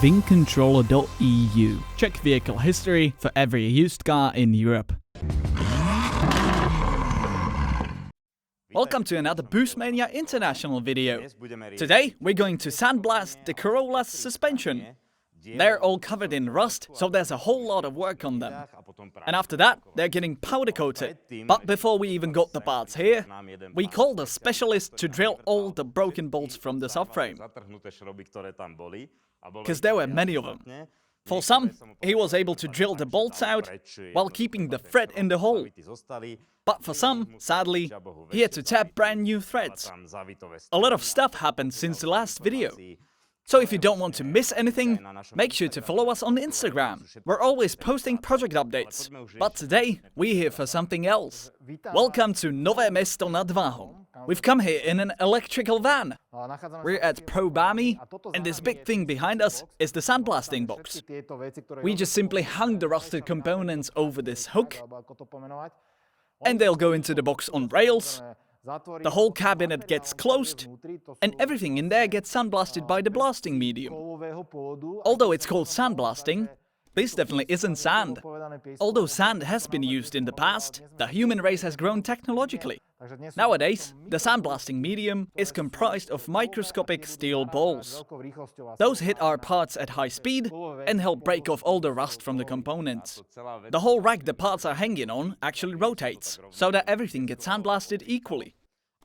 vincontroller.eu. Check vehicle history for every used car in Europe. Welcome to another Boostmania International video. Today we're going to sandblast the Corolla's suspension. They're all covered in rust, so there's a whole lot of work on them. And after that, they're getting powder coated. But before we even got the parts here, we called a specialist to drill all the broken bolts from the subframe. Because there were many of them. For some, he was able to drill the bolts out while keeping the thread in the hole. But for some, sadly, he had to tap brand new threads. A lot of stuff happened since the last video. So if you don't want to miss anything, make sure to follow us on Instagram. We're always posting project updates. But today, we're here for something else. Welcome to Nové Mesto nad Váhom. We've come here in an electrical van. We're at Boostmania, and this big thing behind us is the sandblasting box. We just simply hung the rusted components over this hook, and they'll go into the box on rails. The whole cabinet gets closed, and everything in there gets sandblasted by the blasting medium. Although it's called sandblasting, this definitely isn't sand. Although sand has been used in the past, the human race has grown technologically. Nowadays, the sandblasting medium is comprised of microscopic steel balls. Those hit our parts at high speed and help break off all the rust from the components. The whole rack the parts are hanging on actually rotates, so that everything gets sandblasted equally.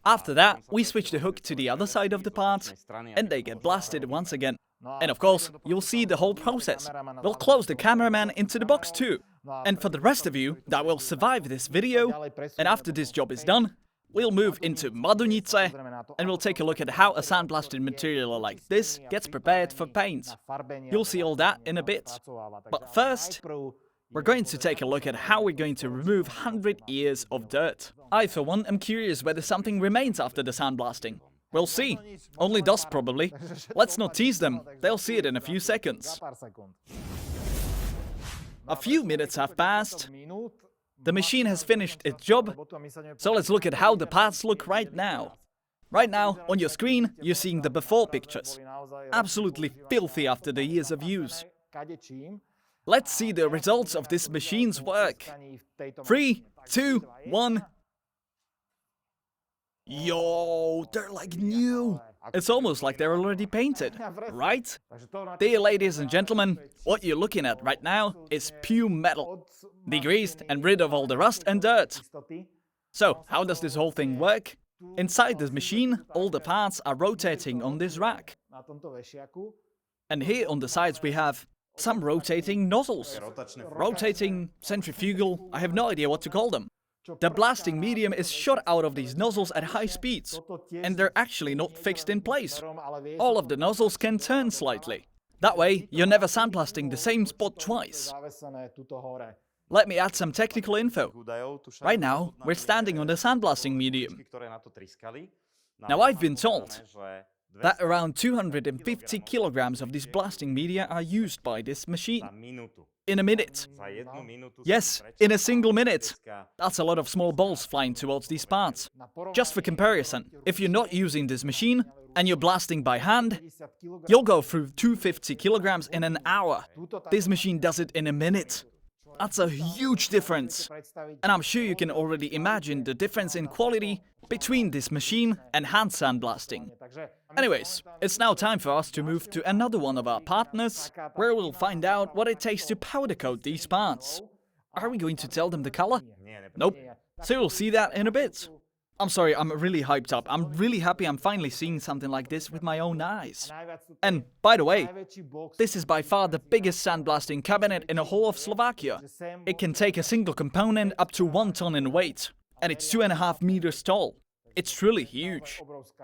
After that, we switch the hook to the other side of the parts, and they get blasted once again. And of course, you'll see the whole process. We'll close the cameraman into the box too. And for the rest of you that will survive this video, and after this job is done, we'll move into Madunice, and we'll take a look at how a sandblasted material like this gets prepared for paint. You'll see all that in a bit. But first, we're going to take a look at how we're going to remove 100 years of dirt. I, for one, am curious whether something remains after the sandblasting. We'll see. Only dust, probably. Let's not tease them. They'll see it in a few seconds. A few minutes have passed. The machine has finished its job, so let's look at how the parts look right now. Right now, on your screen, you're seeing the before pictures. Absolutely filthy after the years of use. Let's see the results of this machine's work. 3, 2, 1... Yo, they're like new! It's almost like they're already painted, right? Dear ladies and gentlemen, what you're looking at right now is pure metal, degreased and rid of all the rust and dirt. So, how does this whole thing work? Inside this machine, all the parts are rotating on this rack. And here on the sides we have some rotating nozzles. Rotating, centrifugal, I have no idea what to call them. The blasting medium is shot out of these nozzles at high speeds, and they're actually not fixed in place. All of the nozzles can turn slightly. That way, you're never sandblasting the same spot twice. Let me add some technical info. Right now, we're standing on the sandblasting medium. Now, I've been told that around 250 kilograms of this blasting media are used by this machine. In a minute. Yes, in a single minute. That's a lot of small balls flying towards these parts. Just for comparison, if you're not using this machine and you're blasting by hand, you'll go through 250 kilograms in an hour. This machine does it in a minute. That's a huge difference. And I'm sure you can already imagine the difference in quality between this machine and hand sandblasting. Anyways, it's now time for us to move to another one of our partners, where we'll find out what it takes to powder coat these parts. Are we going to tell them the color? Nope. So we'll see that in a bit. I'm sorry, I'm really hyped up. I'm really happy I'm finally seeing something like this with my own eyes. And, by the way, this is by far the biggest sandblasting cabinet in the whole of Slovakia. It can take a single component up to 1 ton in weight, and it's 2.5 meters tall. It's truly huge.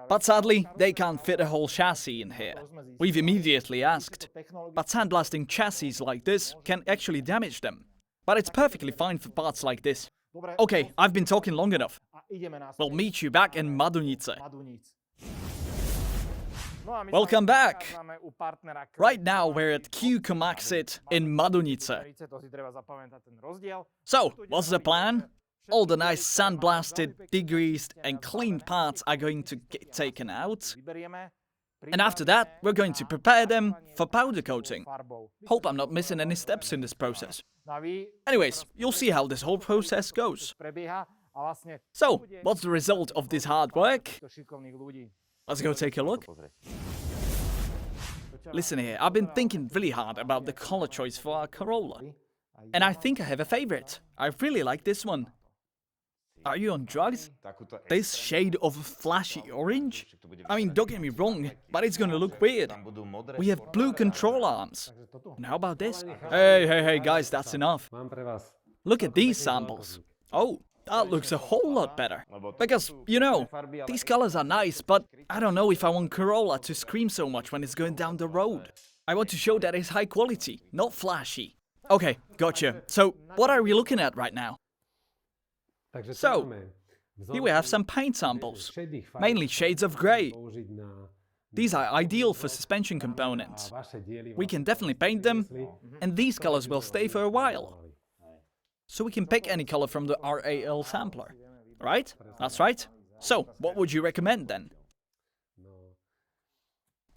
But sadly, they can't fit a whole chassis in here. We've immediately asked. But sandblasting chassis like this can actually damage them. But it's perfectly fine for parts like this. Okay, I've been talking long enough. We'll meet you back in Madunice. Welcome back! Right now we're at Q Komáxit in Madunice. So, what's the plan? All the nice sandblasted, degreased and cleaned parts are going to get taken out. And after that, we're going to prepare them for powder coating. Hope I'm not missing any steps in this process. Anyways, you'll see how this whole process goes. So, what's the result of this hard work? Let's go take a look. Listen here, I've been thinking really hard about the color choice for our Corolla. And I think I have a favorite. I really like this one. Are you on drugs? This shade of flashy orange? I mean, don't get me wrong, but it's gonna look weird. We have blue control arms. And how about this? Hey, guys, that's enough. Look at these samples. Oh, that looks a whole lot better. Because, you know, these colors are nice, but I don't know if I want Corolla to scream so much when it's going down the road. I want to show that it's high quality, not flashy. Okay, gotcha. So, what are we looking at right now? So, here we have some paint samples, mainly shades of grey. These are ideal for suspension components. We can definitely paint them, and these colors will stay for a while. So we can pick any color from the RAL sampler, right? That's right. So, what would you recommend then?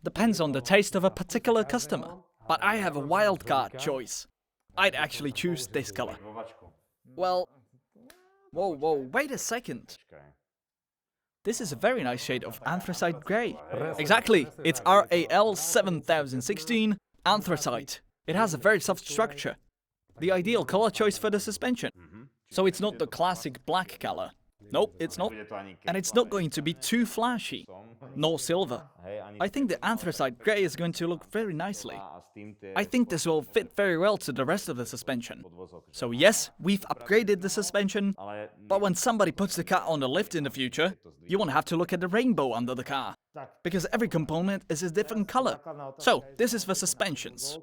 Depends on the taste of a particular customer, but I have a wildcard choice. I'd actually choose this color. Well, whoa, wait a second. This is a very nice shade of anthracite grey. Exactly, it's RAL 7016 anthracite. It has a very soft structure. The ideal color choice for the suspension. So it's not the classic black color. Nope, it's not. And it's not going to be too flashy. Nor silver. I think the anthracite grey is going to look very nicely. I think this will fit very well to the rest of the suspension. So yes, we've upgraded the suspension, but when somebody puts the car on the lift in the future, you won't have to look at the rainbow under the car, because every component is a different color. So, this is for suspensions.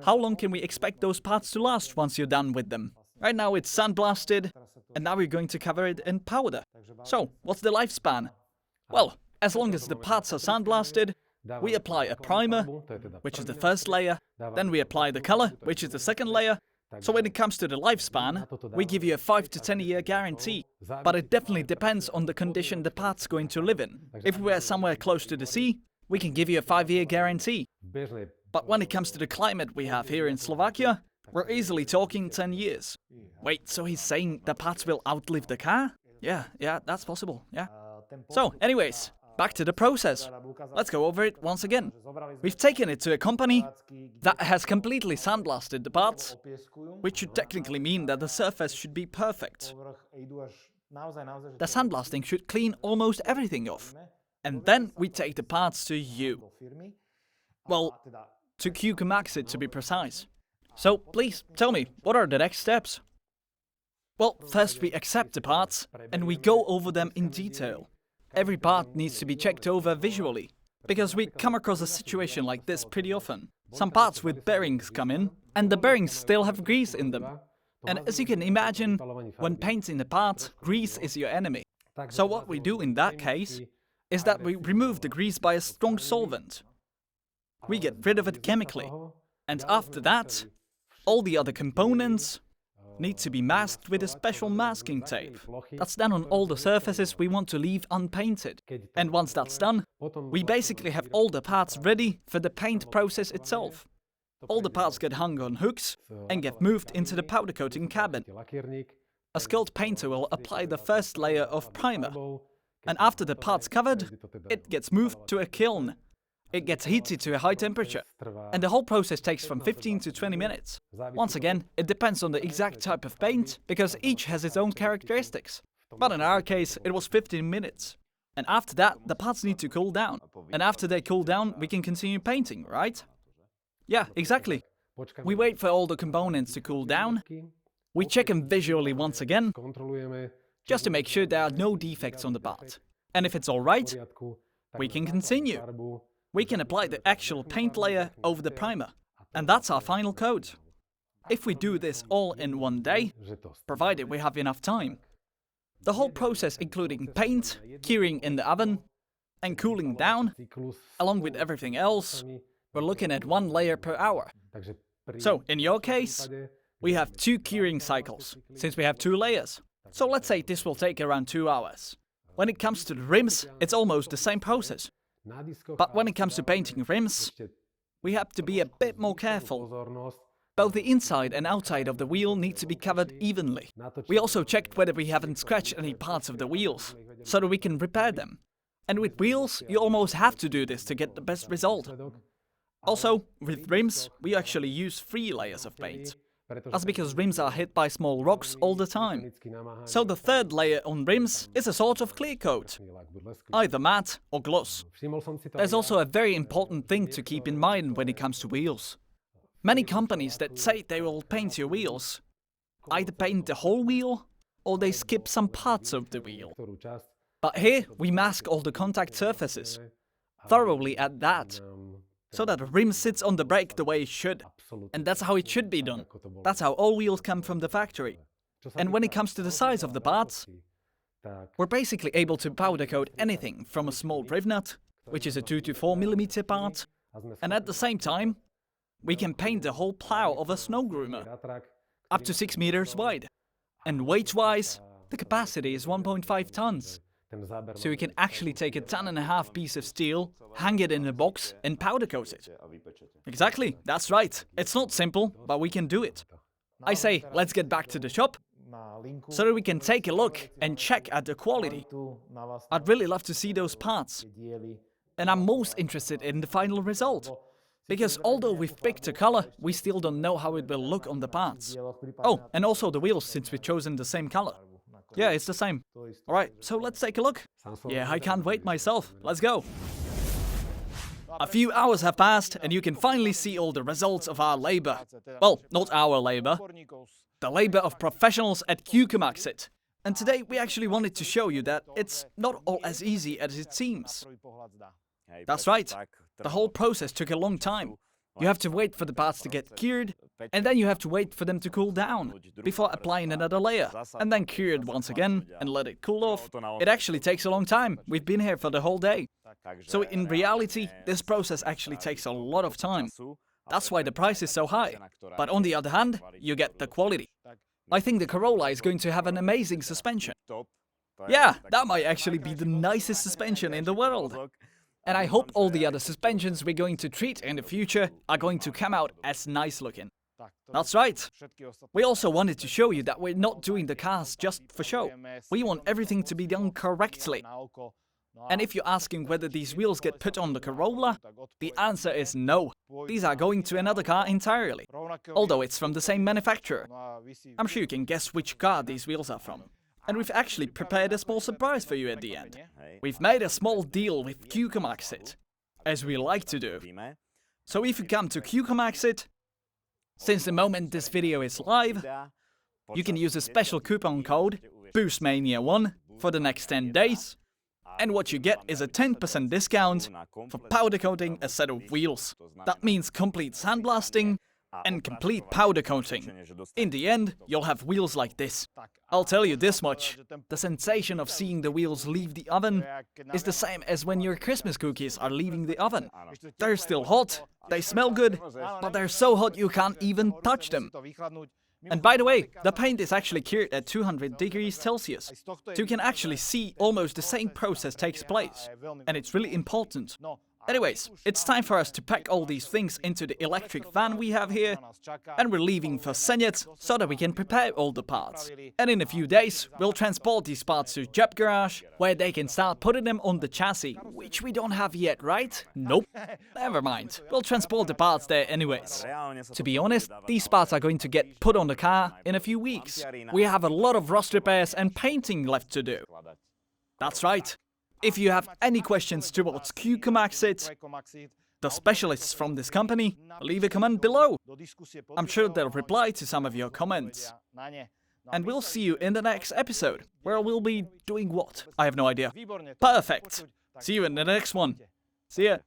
How long can we expect those parts to last once you're done with them? Right now it's sandblasted, and now we're going to cover it in powder. So, what's the lifespan? Well, as long as the parts are sandblasted, we apply a primer, which is the first layer, then we apply the color, which is the second layer. So when it comes to the lifespan, we give you a 5 to 10 year guarantee. But it definitely depends on the condition the part's going to live in. If we are somewhere close to the sea, we can give you a 5-year guarantee. But when it comes to the climate we have here in Slovakia, we're easily talking 10 years. Wait, so he's saying the parts will outlive the car? Yeah, that's possible, yeah. So, anyways, back to the process. Let's go over it once again. We've taken it to a company that has completely sandblasted the parts, which should technically mean that the surface should be perfect. The sandblasting should clean almost everything off. And then we take the parts to you. Well, to QComaxit to be precise. So, please, tell me, what are the next steps? Well, first we accept the parts, and we go over them in detail. Every part needs to be checked over visually, because we come across a situation like this pretty often. Some parts with bearings come in, and the bearings still have grease in them. And as you can imagine, when painting the part, grease is your enemy. So what we do in that case is that we remove the grease by a strong solvent. We get rid of it chemically. And after that, all the other components need to be masked with a special masking tape. That's done on all the surfaces we want to leave unpainted. And once that's done, we basically have all the parts ready for the paint process itself. All the parts get hung on hooks and get moved into the powder coating cabin. A skilled painter will apply the first layer of primer. And after the part's covered, it gets moved to a kiln. It gets heated to a high temperature, and the whole process takes from 15 to 20 minutes. Once again, it depends on the exact type of paint, because each has its own characteristics. But in our case, it was 15 minutes. And after that, the parts need to cool down. And after they cool down, we can continue painting, right? Yeah, exactly. We wait for all the components to cool down. We check them visually once again, just to make sure there are no defects on the part. And if it's alright, we can continue. We can apply the actual paint layer over the primer. And that's our final coat. If we do this all in one day, provided we have enough time, the whole process including paint, curing in the oven, and cooling down, along with everything else, we're looking at 1 layer per hour. So, in your case, we have 2 curing cycles, since we have 2 layers. So let's say this will take around 2 hours. When it comes to the rims, it's almost the same process. But when it comes to painting rims, we have to be a bit more careful. Both the inside and outside of the wheel need to be covered evenly. We also checked whether we haven't scratched any parts of the wheels, so that we can repair them. And with wheels, you almost have to do this to get the best result. Also, with rims, we actually use 3 layers of paint. That's because rims are hit by small rocks all the time. So the 3rd layer on rims is a sort of clear coat, either matte or gloss. There's also a very important thing to keep in mind when it comes to wheels. Many companies that say they will paint your wheels either paint the whole wheel or they skip some parts of the wheel. But here we mask all the contact surfaces, thoroughly at that, so that the rim sits on the brake the way it should. And that's how it should be done. That's how all wheels come from the factory. And when it comes to the size of the parts, we're basically able to powder coat anything from a small drive nut, which is a 2 to 4 millimeter part, and at the same time, we can paint the whole plow of a snow groomer, up to 6 meters wide. And weight-wise, the capacity is 1.5 tons. So you can actually take a 1.5-ton piece of steel, hang it in a box and powder coat it. Exactly, that's right. It's not simple, but we can do it. I say, let's get back to the shop, so that we can take a look and check at the quality. I'd really love to see those parts. And I'm most interested in the final result. Because although we've picked a color, we still don't know how it will look on the parts. Oh, and also the wheels, since we've chosen the same color. Yeah, it's the same. Alright, so let's take a look. Yeah, I can't wait myself. Let's go. A few hours have passed, and you can finally see all the results of our labor. Well, not our labor. The labor of professionals at Q-Maxit. And today we actually wanted to show you that it's not all as easy as it seems. That's right. The whole process took a long time. You have to wait for the parts to get cured, and then you have to wait for them to cool down before applying another layer, and then cure it once again and let it cool off. It actually takes a long time. We've been here for the whole day. So in reality, this process actually takes a lot of time. That's why the price is so high. But on the other hand, you get the quality. I think the Corolla is going to have an amazing suspension. Yeah, that might actually be the nicest suspension in the world. And I hope all the other suspensions we're going to treat in the future are going to come out as nice looking. That's right. We also wanted to show you that we're not doing the cars just for show. We want everything to be done correctly. And if you're asking whether these wheels get put on the Corolla, the answer is no. These are going to another car entirely, although it's from the same manufacturer. I'm sure you can guess which car these wheels are from. And we've actually prepared a small surprise for you at the end. We've made a small deal with Q-Maxit, as we like to do. So if you come to Q-Maxit, since the moment this video is live, you can use a special coupon code, Boostmania1, for the next 10 days. And what you get is a 10% discount for powder coating a set of wheels. That means complete sandblasting and complete powder coating. In the end, you'll have wheels like this. I'll tell you this much, the sensation of seeing the wheels leave the oven is the same as when your Christmas cookies are leaving the oven. They're still hot, they smell good, but they're so hot you can't even touch them. And by the way, the paint is actually cured at 200 degrees Celsius, so you can actually see almost the same process takes place, and it's really important. Anyways, it's time for us to pack all these things into the electric van we have here, and we're leaving for Senec so that we can prepare all the parts. And in a few days, we'll transport these parts to Job Garage, where they can start putting them on the chassis, which we don't have yet, right? Nope. Never mind. We'll transport the parts there anyways. To be honest, these parts are going to get put on the car in a few weeks. We have a lot of rust repairs and painting left to do. That's right. If you have any questions towards Q-Maxit, the specialists from this company, leave a comment below. I'm sure they'll reply to some of your comments. And we'll see you in the next episode, where we'll be doing what? I have no idea. Perfect! See you in the next one. See ya!